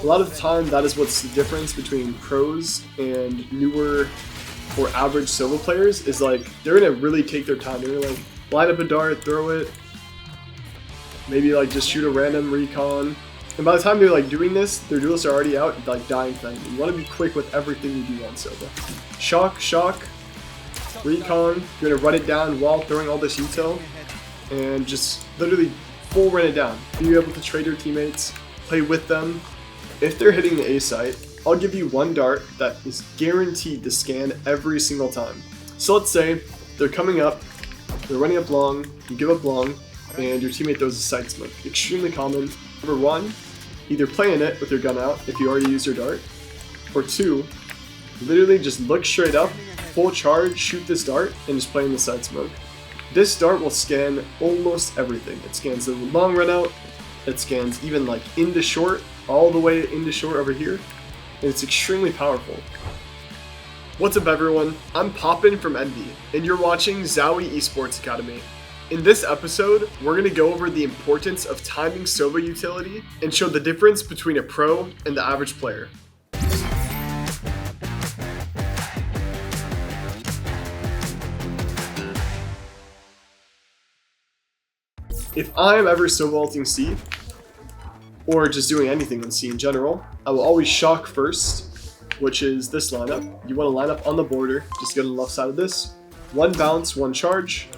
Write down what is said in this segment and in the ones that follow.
A lot of the time, that is what's the difference between pros and newer or average solo players, is like they're gonna really take their time. They're gonna like line up a dart, throw it, maybe like just shoot a random recon. And by the time they're like doing this, their duelists are already out, like dying from them. You want to be quick with everything you do on solo. Shock, recon. You're gonna run it down while throwing all this util, and just literally full run it down. Be able to trade your teammates, play with them. If they're hitting the A site, I'll give you one dart that is guaranteed to scan every single time. So let's say they're coming up, they're running up long, you give up long, and your teammate throws a side smoke. Extremely common. Number one, either play in it with your gun out if you already used your dart, or two, literally just look straight up, full charge, shoot this dart, and just play in the side smoke. This dart will scan almost everything. It scans the long run out, it scans even like into short, all the way into short over here, and it's extremely powerful. What's up everyone, I'm Poppin from ENVY, and you're watching ZOWIE Esports Academy. In this episode, we're going to go over the importance of timing solo utility and show the difference between a pro and the average player. If I am ever solo ulting C, or just doing anything in C in general, I will always shock first, which is this lineup. You want to line up on the border, just get on the left side of this. One bounce, one charge.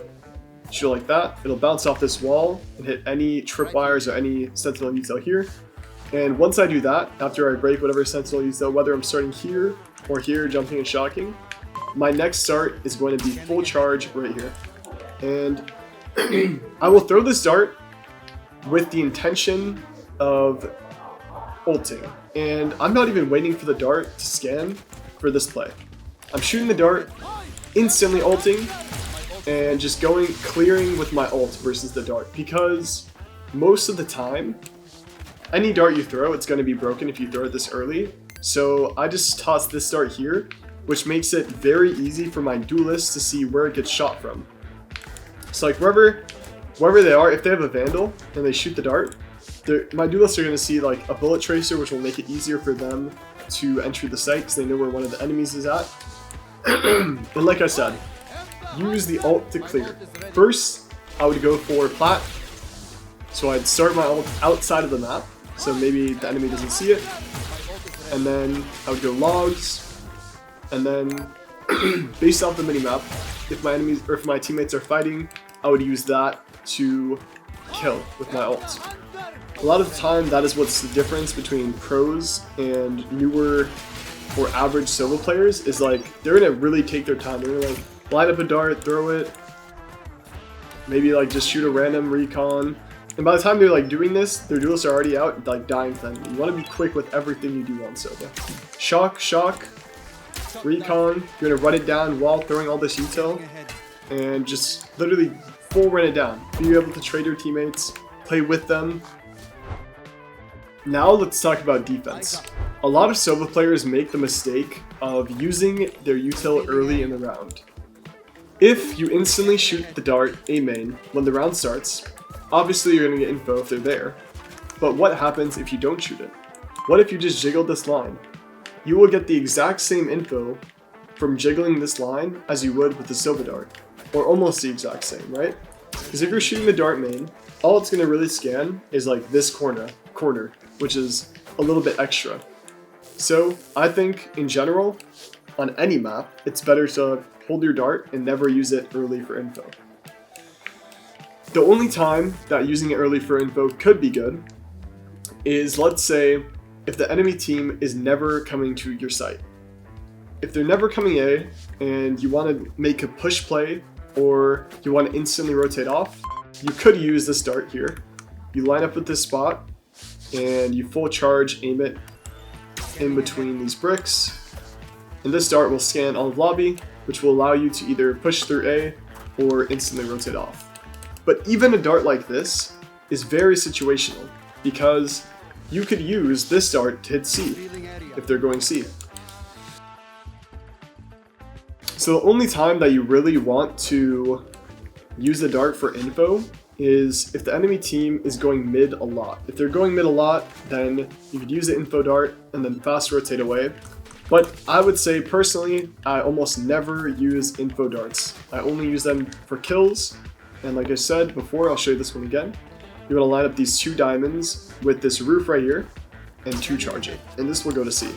Shoot like that. It'll bounce off this wall and hit any tripwires or any sentinel util here. And once I do that, after I break whatever sentinel util, whether I'm starting here or here, jumping and shocking, my next start is going to be full charge right here. And I will throw this dart with the intention of ulting. And I'm not even waiting for the dart to scan for this play. I'm shooting the dart, instantly ulting, and just clearing with my ult versus the dart, because most of the time any dart you throw, it's going to be broken if you throw it this early. So I just toss this dart here, which makes it very easy for my duelists to see where it gets shot from. So like wherever they are, if they have a vandal and they shoot the dart, my duelists are going to see like a bullet tracer, which will make it easier for them to enter the site because they know where one of the enemies is at. And like I said, use the ult to clear. First, I would go for plat. So I'd start my ult outside of the map, so maybe the enemy doesn't see it. And then I would go logs, and then based off the minimap, if my enemies or if my teammates are fighting, I would use that to kill with my ult. A lot of the time, that is what's the difference between pros and newer or average solo players, is like they're gonna really take their time. They're gonna like line up a dart, throw it, maybe like just shoot a random recon. And by the time they're like doing this, their duelists are already out, like dying from them. You want to be quick with everything you do on solo. Shock, recon. You're gonna run it down while throwing all this util, and just literally full run it down. Be able to trade your teammates, play with them. Now let's talk about defense. A lot of solo players make the mistake of using their util early in the round. If you instantly shoot the dart A main when the round starts, obviously you're going to get info if they're there. But what happens if you don't shoot it? What if you just jiggle this line? You will get the exact same info from jiggling this line as you would with the solo dart, or almost the exact same, right? Because if you're shooting the dart main, all it's going to really scan is like this corner, which is a little bit extra. So I think in general, on any map, it's better to hold your dart and never use it early for info. The only time that using it early for info could be good is, let's say, if the enemy team is never coming to your site. If they're never coming A and you want to make a push play or you want to instantly rotate off, you could use this dart here. You line up at this spot and you full charge, aim it in between these bricks. And this dart will scan all of lobby, which will allow you to either push through A or instantly rotate off. But even a dart like this is very situational, because you could use this dart to hit C if they're going C. So the only time that you really want to use the dart for info is if the enemy team is going mid a lot. If they're going mid a lot, then you could use the info dart and then fast rotate away. But I would say personally, I almost never use info darts. I only use them for kills. And like I said before, I'll show you this one again. You want to line up these 2 diamonds with this roof right here and 2 charging. And this will go to C.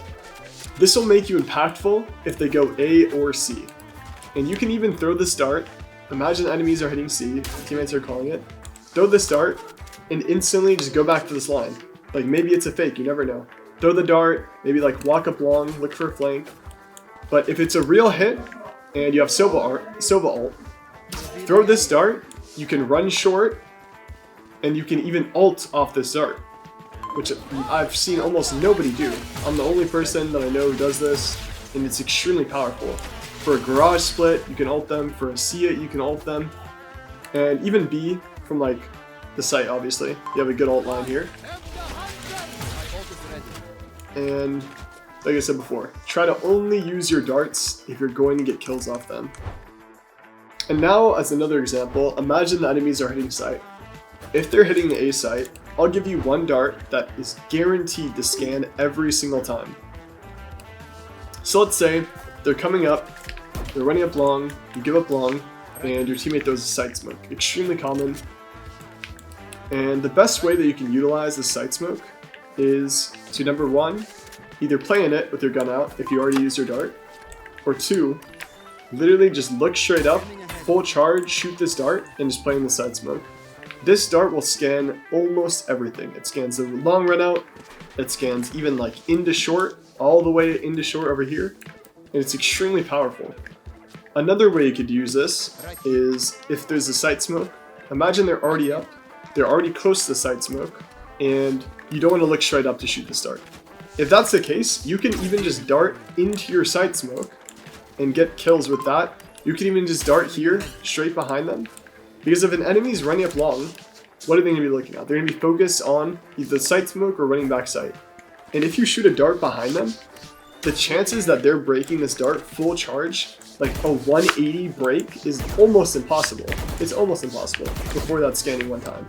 This will make you impactful if they go A or C. And you can even throw this dart. Imagine enemies are hitting C, teammates are calling it. Throw this dart and instantly just go back to this line. Like maybe it's a fake, you never know. Throw the dart, maybe like walk up long, look for a flank. But if it's a real hit and you have Sova ult, throw this dart, you can run short and you can even ult off this dart, which I've seen almost nobody do. I'm the only person that I know who does this, and it's extremely powerful. For a garage split, you can ult them. For a Sia, you can ult them. And even B, from like the site, obviously. You have a good ult line here. And like I said before, try to only use your darts if you're going to get kills off them. And now, as another example, imagine the enemies are hitting site. If they're hitting the A site, I'll give you 1 dart that is guaranteed to scan every single time. So let's say they're coming up, they're running up long, you give up long, and your teammate throws a site smoke. Extremely common. And the best way that you can utilize the site smoke is to, number 1, either play in it with your gun out if you already used your dart, or 2, literally just look straight up, full charge, shoot this dart, and just play in the side smoke. This dart will scan almost everything. It scans the long run out, it scans even like into short, all the way into short over here, and it's extremely powerful. Another way you could use this is if there's a site smoke, imagine they're already up, they're already close to the site smoke, and you don't want to look straight up to shoot this dart. If that's the case, you can even just dart into your site smoke and get kills with that. You can even just dart here, straight behind them. Because if an enemy's running up long, what are they going to be looking at? They're going to be focused on either site smoke or running back site. And if you shoot a dart behind them, the chances that they're breaking this dart full charge, like a 180 break, is almost impossible. It's almost impossible before that scanning 1 time.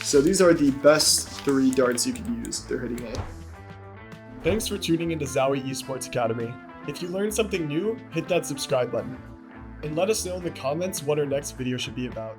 So these are the best 3 darts you can use if they're hitting A. Thanks for tuning into ZOWIE Esports Academy. If you learned something new, hit that subscribe button. And let us know in the comments what our next video should be about.